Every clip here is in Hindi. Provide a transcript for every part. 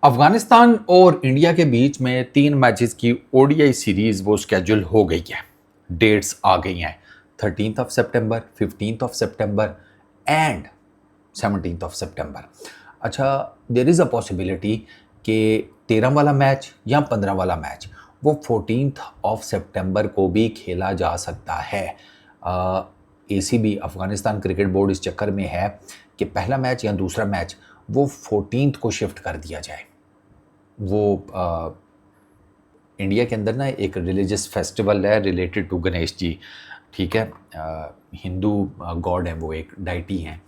अफगानिस्तान और इंडिया के बीच में 3 मैचेस की ओडीआई सीरीज वो स्केड्यूल हो गई है। डेट्स आ गई हैं 13 सितंबर, 15 सितंबर एंड 17 सितंबर। अच्छा, देर इज़ अ पॉसिबिलिटी कि 13 वाला मैच या 15 वाला मैच वो 14 सितंबर को भी खेला जा सकता है। एसीबी अफगानिस्तान क्रिकेट बोर्ड इस चक्कर में है कि पहला मैच या दूसरा मैच वो 14 को शिफ्ट कर दिया जाए। वो इंडिया के अंदर ना एक रिलीजियस फेस्टिवल है रिलेटेड टू गणेश जी। ठीक है, हिंदू गॉड हैं, वो एक डाइटी हैं,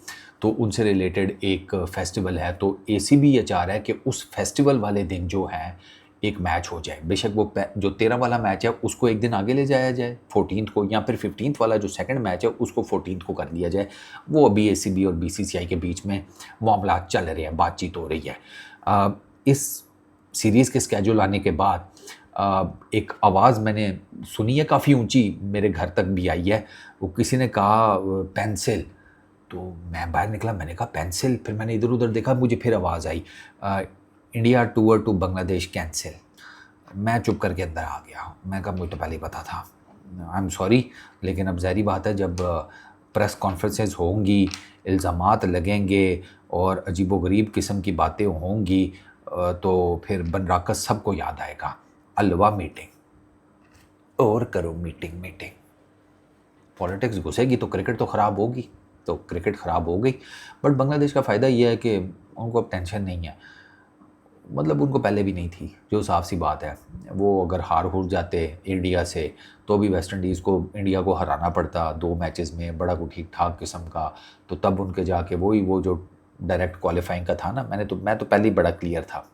तो उनसे रिलेटेड एक फेस्टिवल है। तो एसीबी ये चाह रहा है कि उस फेस्टिवल वाले दिन जो है एक मैच हो जाए। बेशक वो जो 13 वाला मैच है उसको एक दिन आगे ले जाया जाए 14 को, या फिर 15 वाला जो सेकंड मैच है उसको 14 को कर लिया जाए। वो अभी एसीबी और बीसीसीआई के बीच में मामला चल रहे हैं, बातचीत हो रही है। इस सीरीज़ के स्केड्यूल आने के बाद एक आवाज़ मैंने सुनी है, काफ़ी ऊंची, मेरे घर तक भी आई है। वो किसी ने कहा पेंसिल, तो मैं बाहर निकला, मैंने कहा पेंसिल, फिर मैंने इधर उधर देखा, मुझे फिर आवाज़ आई India tour to Bangladesh cancel. मैं चुप करके अंदर आ गया। मैं कहा मुझे तो पहले ही पता था, आई एम सॉरी, लेकिन अब ज़ाहिर बात है जब प्रेस कॉन्फ्रेंसेस होंगी, इल्ज़ामात लगेंगे और अजीबोगरीब किस्म की बातें होंगी, तो फिर बनराकस सबको याद आएगा, अलवा मीटिंग और करो मीटिंग मीटिंग। पॉलिटिक्स घुसेगी तो क्रिकेट तो ख़राब होगी, तो क्रिकेट ख़राब हो गई। बट बांग्लादेश का फ़ायदा ये है कि उनको अब टेंशन नहीं है, मतलब उनको पहले भी नहीं थी, जो साफ सी बात है। वो अगर हार हो जाते इंडिया से तो भी वेस्ट इंडीज़ को इंडिया को हराना पड़ता 2 मैचेस में, बड़ा कोई ठीक ठाक किस्म का, तो तब उनके जाके वही वो जो डायरेक्ट क्वालिफाइंग का था ना, मैं तो पहले ही बड़ा क्लियर था।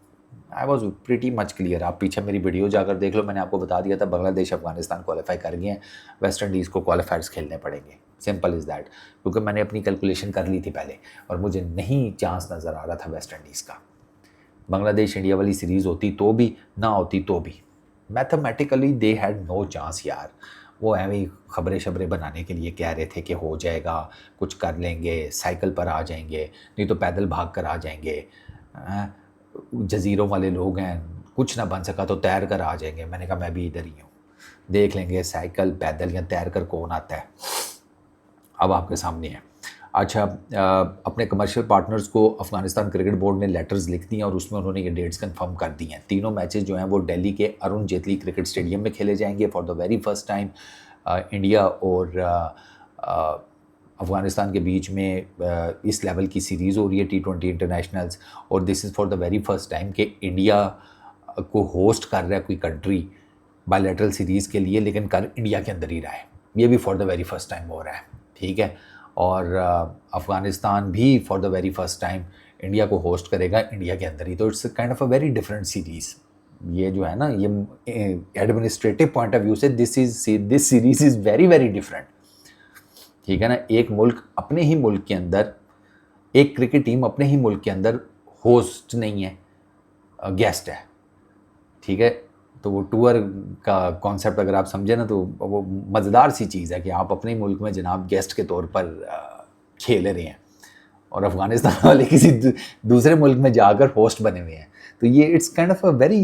I was pretty much clear. आप पीछे मेरी वीडियो जाकर देख लो, मैंने आपको बता दिया था बांग्लादेश अफगानिस्तान क्वालिफाई कर गए हैं, वेस्ट इंडीज़ को क्वालिफायर्स खेलने पड़ेंगे, सिंपल इज़ दैट। क्योंकि मैंने अपनी कैलकुलेशन कर ली थी पहले और मुझे नहीं चांस नज़र आ रहा था वेस्ट इंडीज़ का। बांग्लादेश इंडिया वाली सीरीज़ होती तो भी, ना होती तो भी, mathematically they had no chance यार। वो ऐਵੇਂ खबरें शबरें बनाने के लिए कह रहे थे कि हो जाएगा, कुछ कर लेंगे, साइकिल पर आ जाएंगे, नहीं तो पैदल भाग कर आ जाएंगे। जजीरों वाले लोग हैं, कुछ ना बन सका तो तैर कर आ जाएंगे। मैंने कहा मैं भी इधर ही हूँ, देख लेंगे साइकिल पैदल या तैर कर कौन आता है। अब आपके सामने है। अच्छा, अपने कमर्शियल पार्टनर्स को अफ़गानिस्तान क्रिकेट बोर्ड ने लेटर्स लिख दिए और उसमें उन्होंने ये डेट्स कंफर्म कर दी हैं। तीनों मैचेस जो हैं वो दिल्ली के अरुण जेटली क्रिकेट स्टेडियम में खेले जाएंगे for the very first time. India और अफ़गानिस्तान के बीच में इस लेवल की सीरीज़ हो रही है T20 इंटरनेशनल्स, और this is for the very first time कि इंडिया को होस्ट कर रहा है कोई कंट्री बायलैटरल सीरीज़ के लिए, लेकिन कर इंडिया के अंदर ही रहा है। ये भी for the very first time हो रहा है, ठीक है। और अफ़गानिस्तान भी for the very first time India को होस्ट करेगा इंडिया के अंदर ही। तो it's kind of a very different series. ये जो है ना, ये एडमिनिस्ट्रेटिव पॉइंट ऑफ व्यू से this series is very very different, ठीक है ना। एक मुल्क अपने ही मुल्क के अंदर, एक क्रिकेट टीम अपने ही मुल्क के अंदर होस्ट नहीं है, गेस्ट है, ठीक है। तो वो टूर का कॉन्सेप्ट अगर आप समझे ना, तो वो मज़ेदार सी चीज़ है कि आप अपने मुल्क में जनाब गेस्ट के तौर पर खेल रहे हैं और अफ़गानिस्तान वाले किसी दूसरे मुल्क में जाकर होस्ट बने हुए हैं। तो ये it's kind of a very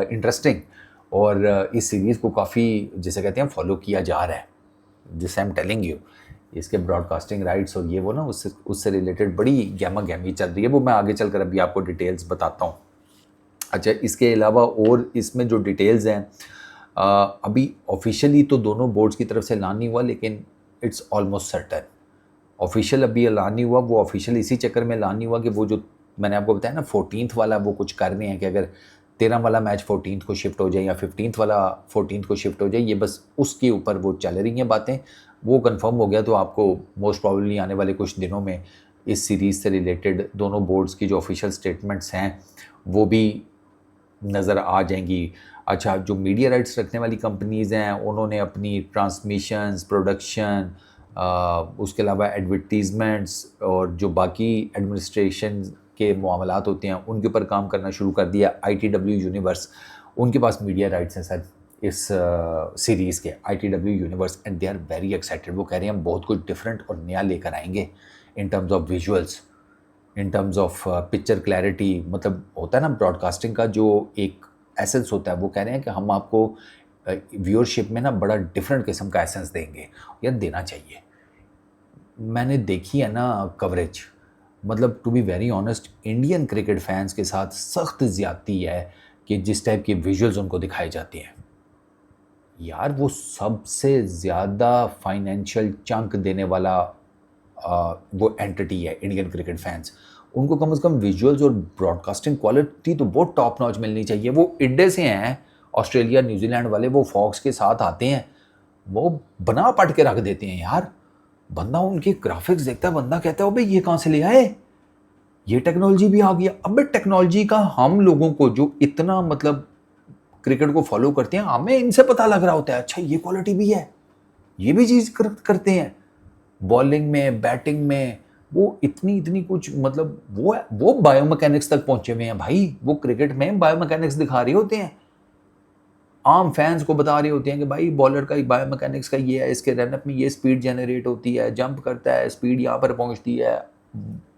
interesting, और इस सीरीज़ को काफ़ी, जिसे कहते हैं, फॉलो किया जा रहा है। जिससे आई एम टेलिंग यू, इसके ब्रॉडकास्टिंग राइट्स और ये वो ना, उससे रिलेटेड बड़ी गहमा गहमी चल रही है। वो मैं आगे चलकर अभी आपको डिटेल्स बताता हूँ। अच्छा, इसके अलावा और इसमें जो डिटेल्स हैं, अभी ऑफिशियली तो दोनों बोर्ड्स की तरफ से ऐलान नहीं हुआ, लेकिन इट्स ऑलमोस्ट सर्टन। ऑफिशियल अभी ऐलान नहीं हुआ, वो ऑफिशियल इसी चक्कर में ऐलान नहीं हुआ कि वो जो मैंने आपको बताया ना 14th वाला, वो कुछ कर रहे हैं कि अगर 13 वाला मैच 14th को शिफ्ट हो जाए या 15th वाला 14th को शिफ्ट हो जाए, ये बस उसके ऊपर वो चल रही हैं बातें। वो कंफर्म हो गया तो आपको मोस्ट प्रॉब्लली आने वाले कुछ दिनों में इस सीरीज़ से रिलेटेड दोनों बोर्ड्स की जो ऑफिशियल स्टेटमेंट्स हैं वो भी नज़र आ जाएंगी। अच्छा, जो मीडिया राइट्स रखने वाली कंपनीज़ हैं उन्होंने अपनी ट्रांसमिशंस, प्रोडक्शन, उसके अलावा एडवर्टीज़मेंट्स और जो बाकी एडमिनिस्ट्रेशन के मामलात होते हैं उनके ऊपर काम करना शुरू कर दिया। ITW यूनिवर्स, उनके पास मीडिया राइट्स हैं सर इस सीरीज़ के, ITW universe, and they are very excited. वो कह रहे हैं हम बहुत कुछ डिफरेंट और नया लेकर आएंगे in terms of visuals. In terms of picture clarity, मतलब होता है ना ब्रॉडकास्टिंग का जो एक एसेंस होता है, वो कह रहे हैं कि हम आपको व्यूअरशिप में ना बड़ा डिफरेंट किस्म का एसेंस देंगे, यार देना चाहिए। मैंने देखी है ना कवरेज, मतलब to be very honest Indian cricket fans के साथ सख्त ज़्यादती है कि जिस टाइप के विजुअल्स उनको दिखाए जाते हैं, यार वो सबसे ज़्यादा फाइनेंशियल चंक देने वाला वो एंटिटी है इंडियन क्रिकेट फैंस। उनको कम से कम विजुअल्स और ब्रॉडकास्टिंग क्वालिटी तो बहुत टॉप नॉच मिलनी चाहिए। वो इंडिया से हैं, ऑस्ट्रेलिया न्यूजीलैंड वाले, वो फॉक्स के साथ आते हैं, वो बना पट के रख देते हैं यार। बंदा उनके ग्राफिक्स देखता है, बंदा कहता है ओ भाई ये कहाँ से ले आए, ये टेक्नोलॉजी भी आ गया। अब टेक्नोलॉजी का हम लोगों को जो इतना मतलब क्रिकेट को फॉलो करते हैं, हमें इनसे पता लग रहा होता है अच्छा ये क्वालिटी भी है, ये भी चीज़ करते हैं। बॉलिंग में, बैटिंग में वो इतनी इतनी कुछ, मतलब वो बायोमैकेनिक्स तक पहुंचे हुए हैं भाई। वो क्रिकेट में बायोमैकेनिक्स दिखा रहे होते हैं, आम फैंस को बता रहे होते हैं कि भाई बॉलर का बायोमैकेनिक्स का ये है, इसके रनअप में ये स्पीड जनरेट होती है, जंप करता है, स्पीड यहाँ पर पहुँचती है,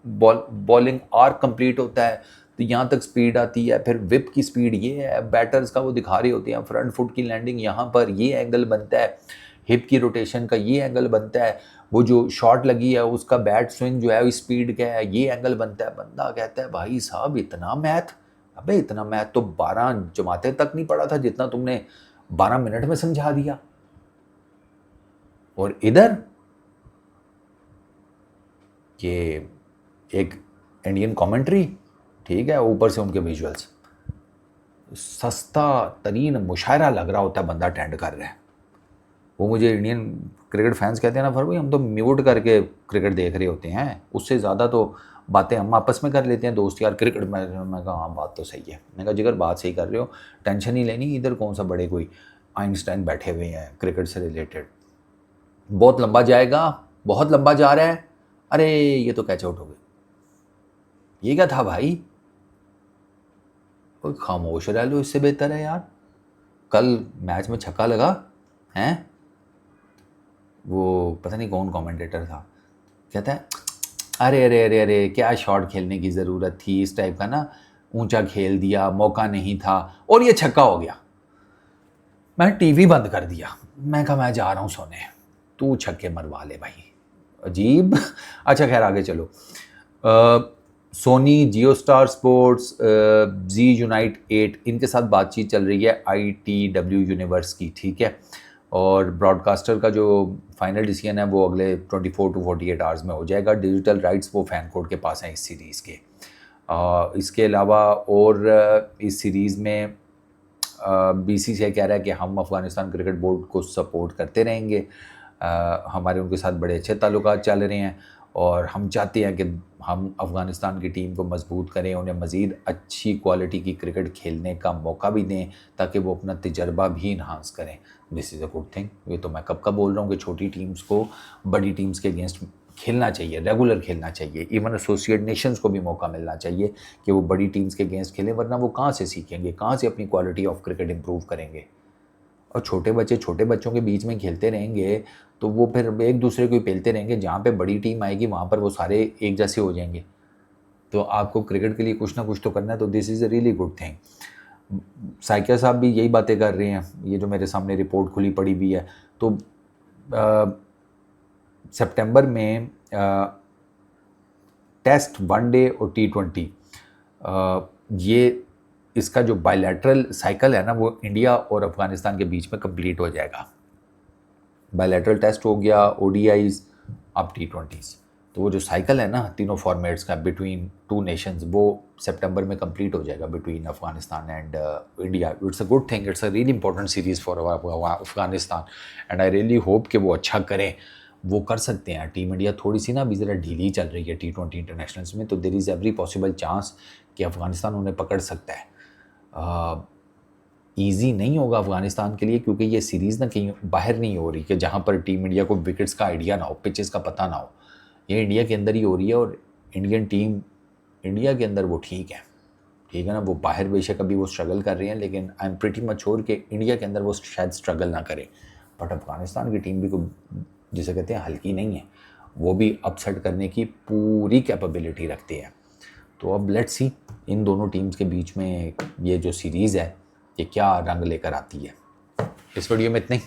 बॉलिंग आर्क कंप्लीट होता है तो यहाँ तक स्पीड आती है, फिर विप की स्पीड ये है, बैटर्स का वो दिखा रहे होते हैं, फ्रंट फुट की लैंडिंग यहाँ पर ये एंगल बनता है, हिप की रोटेशन का ये एंगल बनता है, वो जो शॉट लगी है उसका बैट स्विंग जो है स्पीड क्या है, ये एंगल बनता है। बंदा कहता है भाई साहब इतना मैथ, अबे इतना मैथ तो 12 जमाते तक नहीं पढ़ा था जितना तुमने 12 मिनट में समझा दिया। और इधर ये एक इंडियन कमेंट्री, ठीक है, ऊपर से उनके विजुअल्स, सस्ता तरीन मुशायरा लग रहा होता है, बंदा अटेंड कर रहा है। वो मुझे इंडियन क्रिकेट फैंस कहते हैं ना, फिर भाई हम तो म्यूट करके क्रिकेट देख रहे होते हैं, उससे ज़्यादा तो बातें हम आपस में कर लेते हैं दोस्त यार क्रिकेट में। मैं कहा हाँ बात तो सही है, मैंने कहा जिगर बात सही कर रहे हो, टेंशन नहीं लेनी, इधर कौन सा बड़े कोई आइंस्टाइन बैठे हुए हैं क्रिकेट से रिलेटेड। बहुत लंबा जाएगा, बहुत लंबा जा रहा है, अरे ये तो कैच आउट हो गई, ये क्या था भाई, कोई खामोश रह लो, इससे बेहतर है यार। कल मैच में छक्का लगा हैं, वो पता नहीं कौन कमेंटेटर था, कहता है अरे अरे अरे अरे क्या शॉट खेलने की ज़रूरत थी, इस टाइप का ना, ऊंचा खेल दिया, मौका नहीं था और ये छक्का हो गया। मैं टीवी बंद कर दिया, मैं कहा मैं जा रहा हूँ सोने, तू छक्के मरवा ले भाई, अजीब। अच्छा खैर आगे चलो। सोनी, जियो स्टार स्पोर्ट्स, जी यूनाइट 8, इनके साथ बातचीत चल रही है ITW यूनिवर्स की, ठीक है। और ब्रॉडकास्टर का जो फाइनल डिसीजन है वो अगले 24 to 48 आवर्स में हो जाएगा। डिजिटल राइट्स वो फैन कोड के पास हैं इस सीरीज़ के। इसके अलावा और इस सीरीज़ में BCCI कह रहा है कि हम अफ़गानिस्तान क्रिकेट बोर्ड को सपोर्ट करते रहेंगे, हमारे उनके साथ बड़े अच्छे ताल्लुकात चल रहे हैं और हम चाहते हैं कि हम अफ़गानिस्तान की टीम को मजबूत करें, उन्हें मज़ीद अच्छी क्वालिटी की क्रिकेट खेलने का मौका भी दें ताकि वो अपना तजर्बा भी इन्हांस करें। This is a good thing. ये तो मैं कब का बोल रहा हूँ कि छोटी टीम्स को बड़ी टीम्स के अगेंस्ट खेलना चाहिए, रेगुलर खेलना चाहिए, इवन एसोसिएट नेशंस को भी मौका मिलना चाहिए कि वो बड़ी टीम्स के अगेंस्ट खेलें, वरना वो कहाँ से सीखेंगे, कहाँ से अपनी क्वालिटी ऑफ क्रिकेट इम्प्रूव करेंगे। और छोटे बच्चों के बीच में खेलते रहेंगे तो वो फिर एक दूसरे को ही पेलते रहेंगे, जहाँ पे बड़ी टीम आएगी वहाँ पर वो सारे एक जैसे हो जाएंगे। तो आपको क्रिकेट के लिए कुछ ना कुछ तो करना है, तो this is a really good thing. Saikia साहब भी यही बातें कर रहे हैं, ये जो मेरे सामने रिपोर्ट खुली पड़ी हुई है। तो सितंबर में टेस्ट, वनडे और T20, ये इसका जो बायलैटरल साइकिल है ना वो इंडिया और अफ़गानिस्तान के बीच में कंप्लीट हो जाएगा। बायलैटरल टेस्ट हो गया, ODIs, अब T20s, तो वो जो साइकिल है ना तीनों फॉर्मेट्स का बिटवीन टू नेशंस, वो सितंबर में कंप्लीट हो जाएगा between Afghanistan and India. It's a good thing, it's a really important series for Afghanistan and I really hope कि वो अच्छा करें। वो कर सकते हैं। टीम इंडिया थोड़ी सी ना अभी ज़रा ढीली चल रही है T20 इंटरनेशनल्स में, तो there is every possible chance कि अफ़गानिस्तान उन्हें पकड़ सकता है। ईजी नहीं होगा अफ़गानिस्तान के लिए, क्योंकि ये सीरीज़ ना कहीं बाहर नहीं हो रही कि जहाँ पर टीम इंडिया को विकेट्स का आइडिया ना हो, पिचेस का पता ना हो। ये इंडिया के अंदर ही हो रही है और इंडियन टीम इंडिया के अंदर वो ठीक है ना। वो बाहर बेशक अभी वो स्ट्रगल कर रहे हैं, लेकिन I am pretty much sure कि इंडिया के अंदर वो शायद स्ट्रगल ना करे। बट अफ़गानिस्तान की टीम भी को जिसे कहते हैं हल्की नहीं है, वो भी अपसेट करने की पूरी कैपेबिलिटी रखते हैं। तो अब लेट्स सी इन दोनों टीम्स के बीच में ये जो सीरीज़ है ये क्या रंग लेकर आती है। इस वीडियो में इतना ही।